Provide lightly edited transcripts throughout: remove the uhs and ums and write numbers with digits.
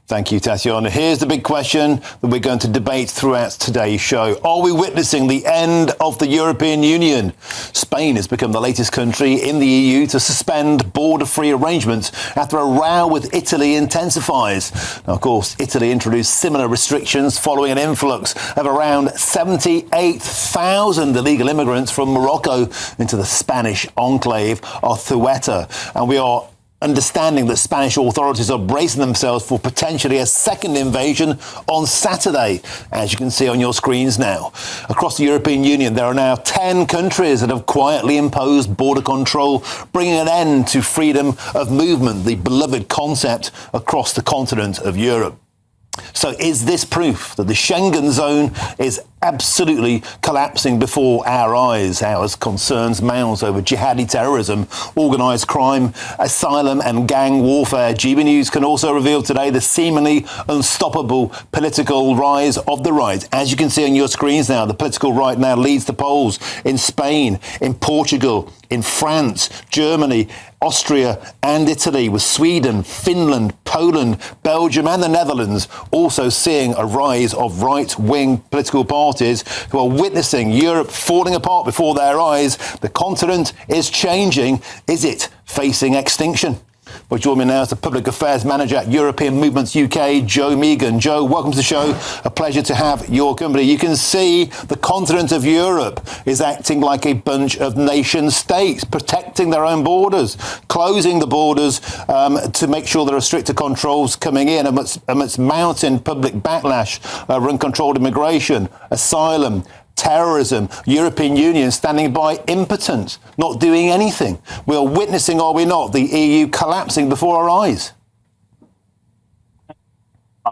Thank you, Tatiana. Here's the big question that we're going to debate throughout today's show. Are we witnessing the end of the European Union? Spain has become the latest country in the EU to suspend border-free arrangements after a row with Italy intensifies. Now, of course, Italy introduced similar restrictions following an influx of around 78,000 illegal immigrants from Morocco into the Spanish enclave of Ceuta. And we are understanding that Spanish authorities are bracing themselves for potentially a second invasion on Saturday, as you can see on your screens now. Across the European Union, there are now 10 countries that have quietly imposed border control, bringing an end to freedom of movement, the beloved concept across the continent of Europe. So is this proof that the Schengen zone is absolutely collapsing before our eyes as concerns mount over jihadi terrorism, organised crime, asylum and gang warfare? GB News can also reveal today the seemingly unstoppable political rise of the right. As you can see on your screens now, the political right now leads the polls in Spain, in Portugal, in France, Germany, Austria and Italy, with Sweden, Finland, Poland, Belgium and the Netherlands also seeing a rise of right-wing political parties who are witnessing Europe falling apart before their eyes. The continent is changing. Is it facing extinction? Well, join me now as the Public Affairs Manager at European Movements UK, Joe Megan. Joe, welcome to the show. A pleasure to have your company. You can see the continent of Europe is acting like a bunch of nation states, protecting their own borders, closing the borders to make sure there are stricter controls coming in amidst mounting public backlash, uncontrolled immigration, asylum, terrorism, European Union standing by impotent, not doing anything. We are witnessing, are we not, the EU collapsing before our eyes?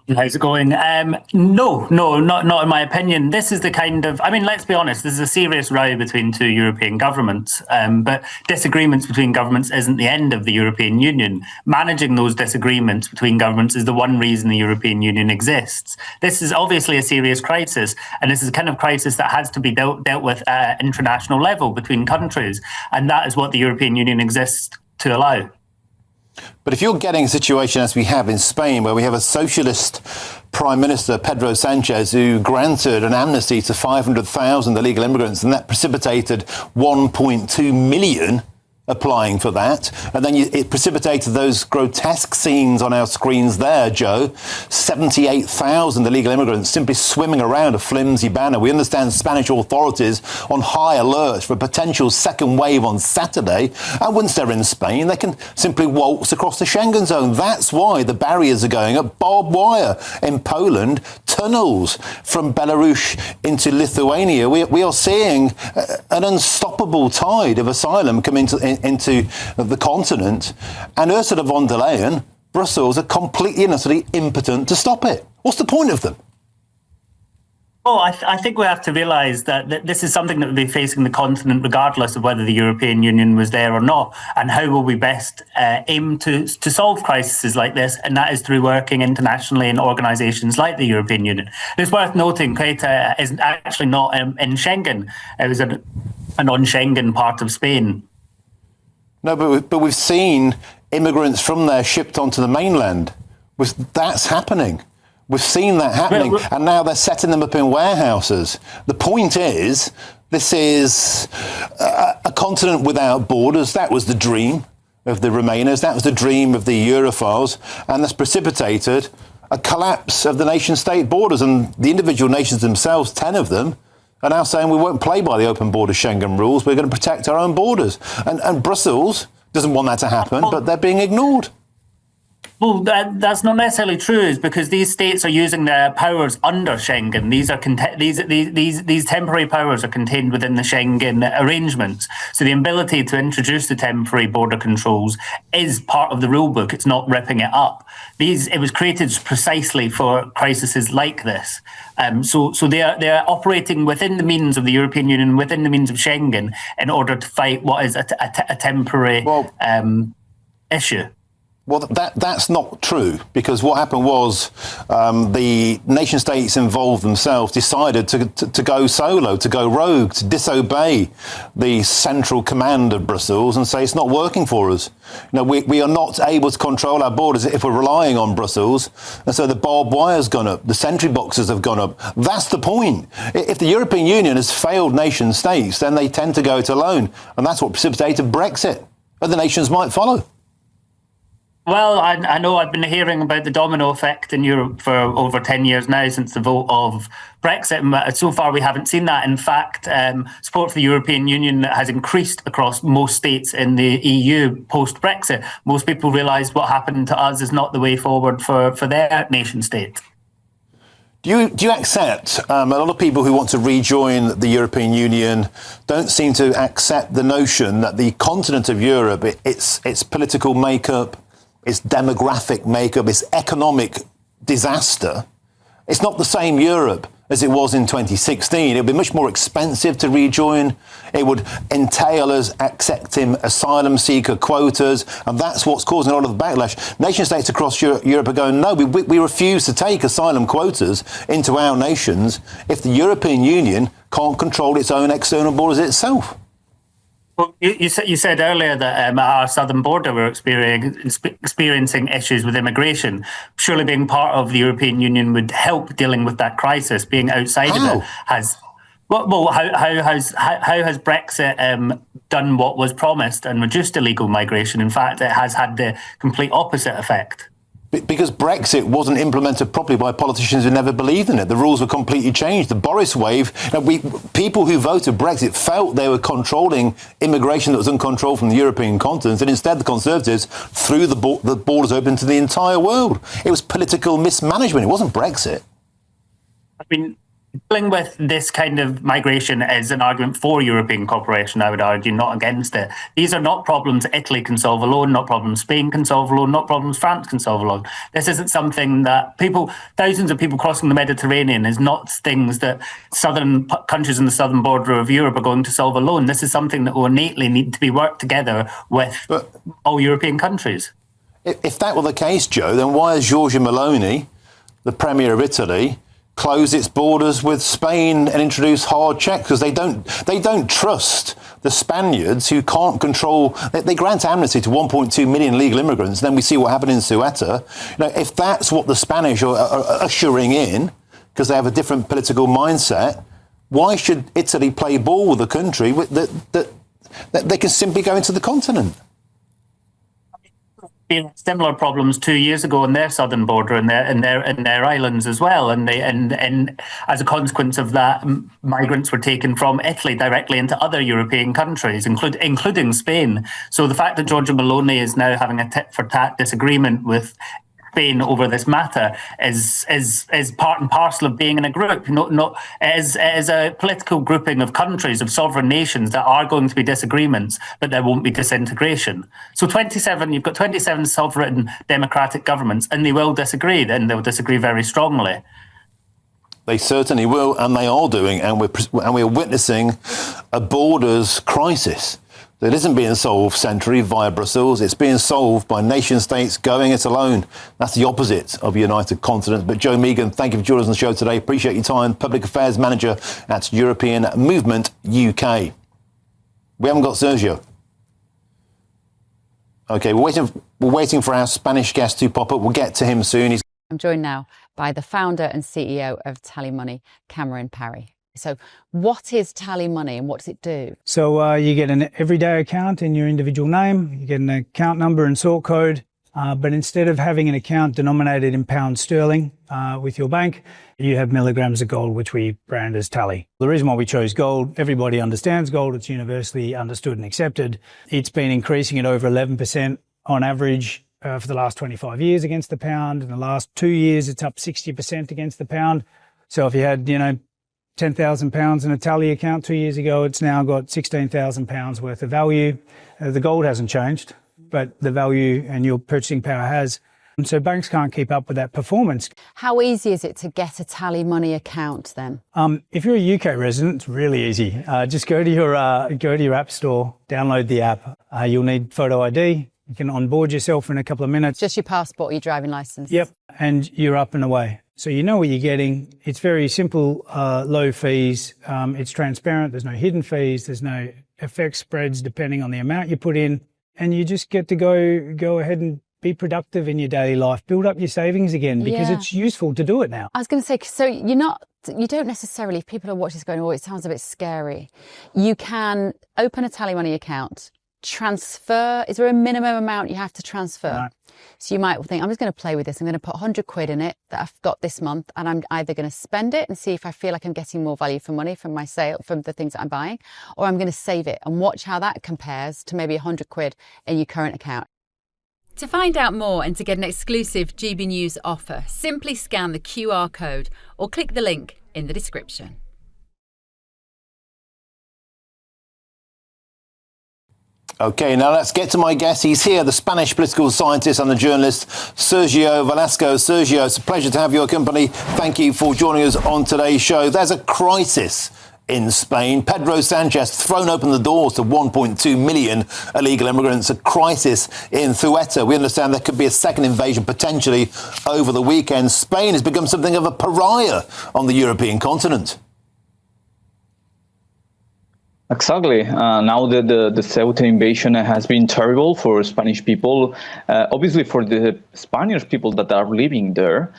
How's it going? No, not in my opinion. This is the kind of, let's be honest, this is a serious row between two European governments, but disagreements between governments isn't the end of the European Union. Managing those disagreements between governments is the one reason the European Union exists. This is obviously a serious crisis, and this is a kind of crisis that has to be dealt with at an international level between countries, and that is what the European Union exists to allow. But if you're getting a situation as we have in Spain, where we have a socialist Prime Minister, Pedro Sanchez, who granted an amnesty to 500,000 illegal immigrants, and that precipitated 1.2 million applying for that. And then it precipitated those grotesque scenes on our screens there, Joe. 78,000 illegal immigrants simply swimming around a flimsy banner. We understand Spanish authorities on high alert for a potential second wave on Saturday. And once they're in Spain, they can simply waltz across the Schengen zone. That's why the barriers are going up. Barbed wire in Poland, tunnels from Belarus into Lithuania. We are seeing an unstoppable tide of asylum come into the continent, and Ursula von der Leyen, Brussels, are completely and utterly impotent to stop it. What's the point of them? Well, I think we have to realise that this is something that will be facing the continent regardless of whether the European Union was there or not, and how will we best aim to solve crises like this, and that is through working internationally in organisations like the European Union. It's worth noting Ceuta is actually not in Schengen. It was a non-Schengen part of Spain. No, but we've seen immigrants from there shipped onto the mainland. That's happening. We've seen that happening, and now they're setting them up in warehouses. The point is, this is a continent without borders. That was the dream of the Remainers. That was the dream of the Europhiles, and that's precipitated a collapse of the nation-state borders. And the individual nations themselves, 10 of them, are now saying we won't play by the open border Schengen rules. We're going to protect our own borders. And Brussels doesn't want that to happen, but they're being ignored. Well, that's not necessarily true, is because these states are using their powers under Schengen. These temporary powers are contained within the Schengen arrangements. So the ability to introduce the temporary border controls is part of the rule book. It's not ripping it up. It was created precisely for crises like this. So they are operating within the means of the European Union, within the means of Schengen, in order to fight what is a temporary issue. Well, that's not true, because what happened was the nation states involved themselves decided to go solo, to go rogue, to disobey the central command of Brussels and say it's not working for us. We are not able to control our borders if we're relying on Brussels, and so the barbed wire's gone up, the sentry boxes have gone up. That's the point. If the European Union has failed nation states, then they tend to go it alone, and that's what precipitated Brexit. Other nations might follow. Well, I know I've been hearing about the domino effect in Europe for over 10 years now since the vote of Brexit. And so far, we haven't seen that. In fact, support for the European Union has increased across most states in the EU post-Brexit. Most people realise what happened to us is not the way forward for their nation state. Do you accept, a lot of people who want to rejoin the European Union don't seem to accept the notion that the continent of Europe, its political makeup, its demographic makeup, its economic disaster, it's not the same Europe as it was in 2016. It would be much more expensive to rejoin. It would entail us accepting asylum seeker quotas, and that's what's causing a lot of the backlash. Nation states across Europe are going, no, we refuse to take asylum quotas into our nations if the European Union can't control its own external borders itself. Well, you said earlier that at our southern border we're experiencing issues with immigration. Surely being part of the European Union would help dealing with that crisis. Being outside of it has. Well, how has Brexit done what was promised and reduced illegal migration? In fact, it has had the complete opposite effect. Because Brexit wasn't implemented properly by politicians who never believed in it. The rules were completely changed. The Boris wave, people who voted Brexit felt they were controlling immigration that was uncontrolled from the European continent, and instead the Conservatives threw the borders open to the entire world. It was political mismanagement. It wasn't Brexit. I mean, dealing with this kind of migration is an argument for European cooperation, I would argue, not against it. These are not problems Italy can solve alone, not problems Spain can solve alone, not problems France can solve alone. This isn't something that thousands of people crossing the Mediterranean is not things that southern countries in the southern border of Europe are going to solve alone. This is something that will innately need to be worked together with all European countries. If that were the case, Joe, then why has Giorgia Meloni, the Premier of Italy, close its borders with Spain and introduce hard checks? Because they don't trust the Spaniards, who can't control. They grant amnesty to 1.2 million legal immigrants. Then we see what happened in Ceuta. If that's what the Spanish are ushering in, because they have a different political mindset, why should Italy play ball with a country that they can simply go into the continent? Similar problems 2 years ago on their southern border and their islands as well, and as a consequence of that, migrants were taken from Italy directly into other European countries, including Spain. So the fact that Giorgia Meloni is now having a tit-for-tat disagreement with Spain over this matter is part and parcel of being in a group. Not as a political grouping of countries, of sovereign nations, that are going to be disagreements, but there won't be disintegration. So you've got 27 sovereign democratic governments, and they will disagree, and they'll disagree very strongly. They certainly will, and they are doing, and we're witnessing a borders crisis. It isn't being solved centrally via Brussels. It's being solved by nation states going it alone. That's the opposite of a united continent. But Joe Megan, thank you for joining us on the show today. Appreciate your time. Public Affairs Manager at European Movement UK. We haven't got Sergio. OK, we're waiting for our Spanish guest to pop up. We'll get to him soon. I'm joined now by the founder and CEO of Tally Money, Cameron Parry. So what is Tally Money and what does it do? So you get an everyday account in your individual name, you get an account number and sort code, but instead of having an account denominated in pound sterling with your bank, you have milligrams of gold, which we brand as Tally. The reason why we chose gold, everybody understands gold, it's universally understood and accepted. It's been increasing at over 11% on average for the last 25 years against the pound. In the last 2 years, it's up 60% against the pound. So if you had, £10,000 in a Tally account 2 years ago, it's now got £16,000 worth of value. The gold hasn't changed, but the value and your purchasing power has. And so banks can't keep up with that performance. How easy is it to get a Tally Money account then? If you're a UK resident, it's really easy. Just go to your app store, download the app. You'll need photo ID, You can onboard yourself in a couple of minutes. Just your passport, your driving license. Yep, and you're up and away. So you know what you're getting. It's very simple, low fees. It's transparent. There's no hidden fees. There's no FX spreads depending on the amount you put in. And you just get to go ahead and be productive in your daily life. Build up your savings again because it's useful to do it now. I was going to say, so you don't necessarily, if people are watching this going, oh, it sounds a bit scary. You can open a Tally Money account, transfer. Is there a minimum amount you have to transfer? No. So you might think, I'm just going to play with this. I'm going to put 100 quid in it that I've got this month, and I'm either going to spend it and see if I feel like I'm getting more value for money from my sale, from the things that I'm buying, or I'm going to save it and watch how that compares to maybe 100 quid in your current account. To find out more and to get an exclusive GB News offer, simply scan the QR code or click the link in the description. Okay, now let's get to my guest. He's here, the Spanish political scientist and the journalist Sergio Velasco. Sergio, it's a pleasure to have your company. Thank you for joining us on today's show. There's a crisis in Spain. Pedro Sanchez thrown open the doors to 1.2 million illegal immigrants, a crisis in Ceuta. We understand there could be a second invasion potentially over the weekend. Spain has become something of a pariah on the European continent. Exactly. Now that the Ceuta invasion has been terrible for Spanish people, obviously for the Spanish people that are living there,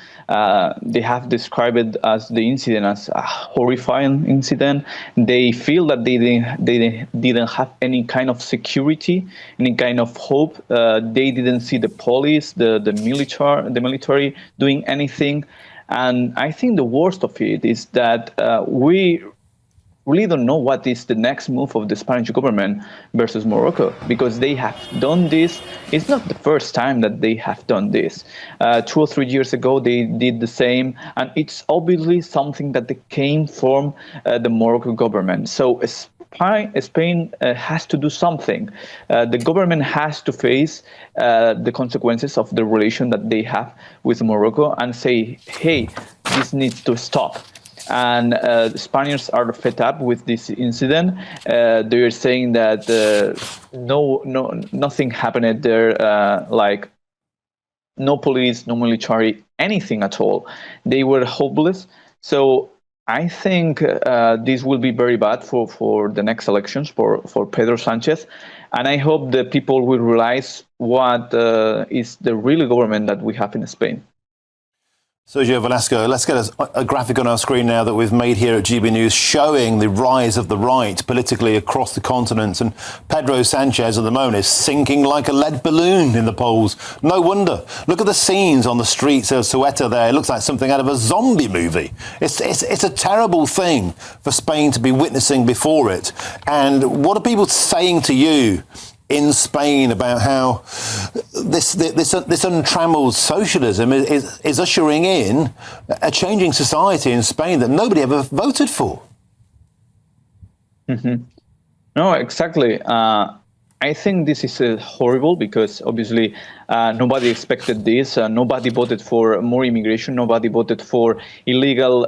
they have described it as the incident as a horrifying incident. They feel that they didn't have any kind of security, any kind of hope. They didn't see the police, the military doing anything. And I think the worst of it is that we really don't know what is the next move of the Spanish government versus Morocco, because they have done this. It's not the first time that they have done this. 2 or 3 years ago, they did the same, and it's obviously something that came from the Morocco government. So Spain has to do something. The government has to face the consequences of the relation that they have with Morocco and say, hey, this needs to stop. And the Spaniards are fed up with this incident. They are saying that nothing happened there, like no police, no military, anything at all. They were hopeless. So I think this will be very bad for the next elections for Pedro Sanchez. And I hope the people will realize what is the real government that we have in Spain. Sergio Velasco, let's get a graphic on our screen now that we've made here at GB News showing the rise of the right politically across the continent. And Pedro Sanchez at the moment is sinking like a lead balloon in the polls. No wonder. Look at the scenes on the streets of Ceuta there. It looks like something out of a zombie movie. It's a terrible thing for Spain to be witnessing before it. And what are people saying to you in Spain about how this untrammeled socialism is ushering in a changing society in Spain that nobody ever voted for? Mm-hmm. No, exactly. I think this is horrible because obviously nobody expected this. Nobody voted for more immigration. Nobody voted for illegal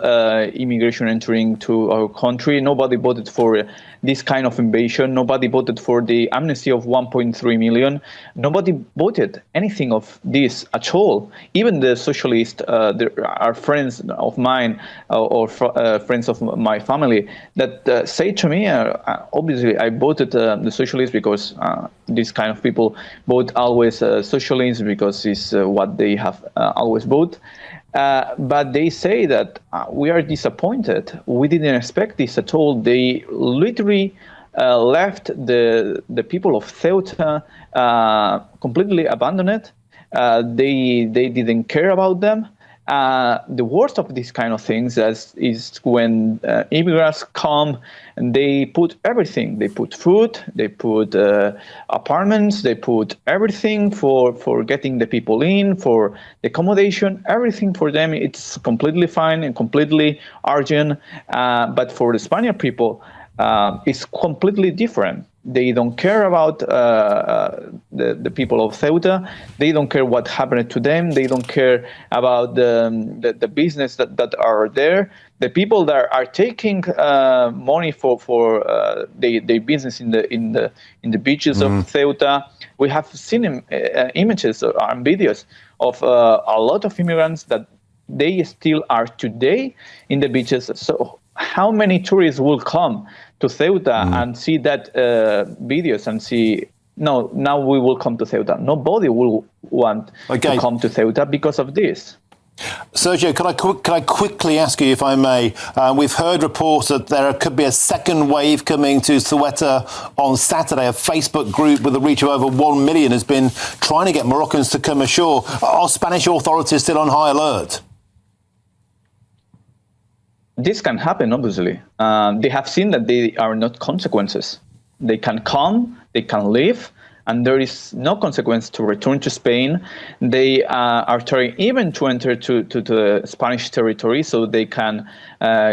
immigration entering to our country. Nobody voted for this kind of invasion. Nobody voted for the amnesty of 1.3 million. Nobody voted anything of this at all. Even the socialists, there are friends of mine or friends of my family that say to me, obviously I voted the socialists because these kind of people vote always socialists because it's what they have always voted. But they say that we are disappointed. We didn't expect this at all. They literally left the people of Ceuta completely abandoned. They didn't care about them. The worst of these kind of things is when immigrants come and they put everything. They put food, they put apartments, they put everything for getting the people in, for the accommodation, everything for them. It's completely fine and completely urgent. But for the Spanish people, it's completely different. They don't care about the people of Ceuta. They don't care what happened to them. They don't care about the business that are there. The people that are taking money for their business in the beaches of Ceuta. We have seen images and videos of a lot of immigrants that they still are today in the beaches. So how many tourists will come to Ceuta and see that videos and see, no, now we will come to Ceuta? Nobody will want to come to Ceuta because of this. Sergio, could I quickly ask you, if I may? We've heard reports that there could be a second wave coming to Ceuta on Saturday. A Facebook group with a reach of over 1 million has been trying to get Moroccans to come ashore. Are Spanish authorities still on high alert? This can happen, obviously. They have seen that they are not consequences. They can come, they can leave, and there is no consequence to return to Spain. They are trying even to enter to the Spanish territory so they can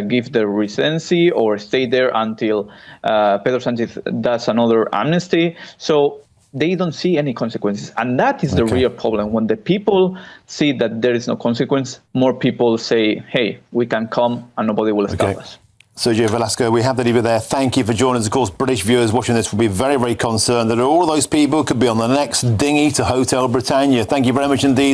give their residency or stay there until Pedro Sanchez does another amnesty. So they don't see any consequences. And that is the real problem. When the people see that there is no consequence, more people say, hey, we can come and nobody will stop us. Sergio Velasco, we have to leave it there. Thank you for joining us. Of course, British viewers watching this will be very, very concerned that all of those people could be on the next dinghy to Hotel Britannia. Thank you very much indeed.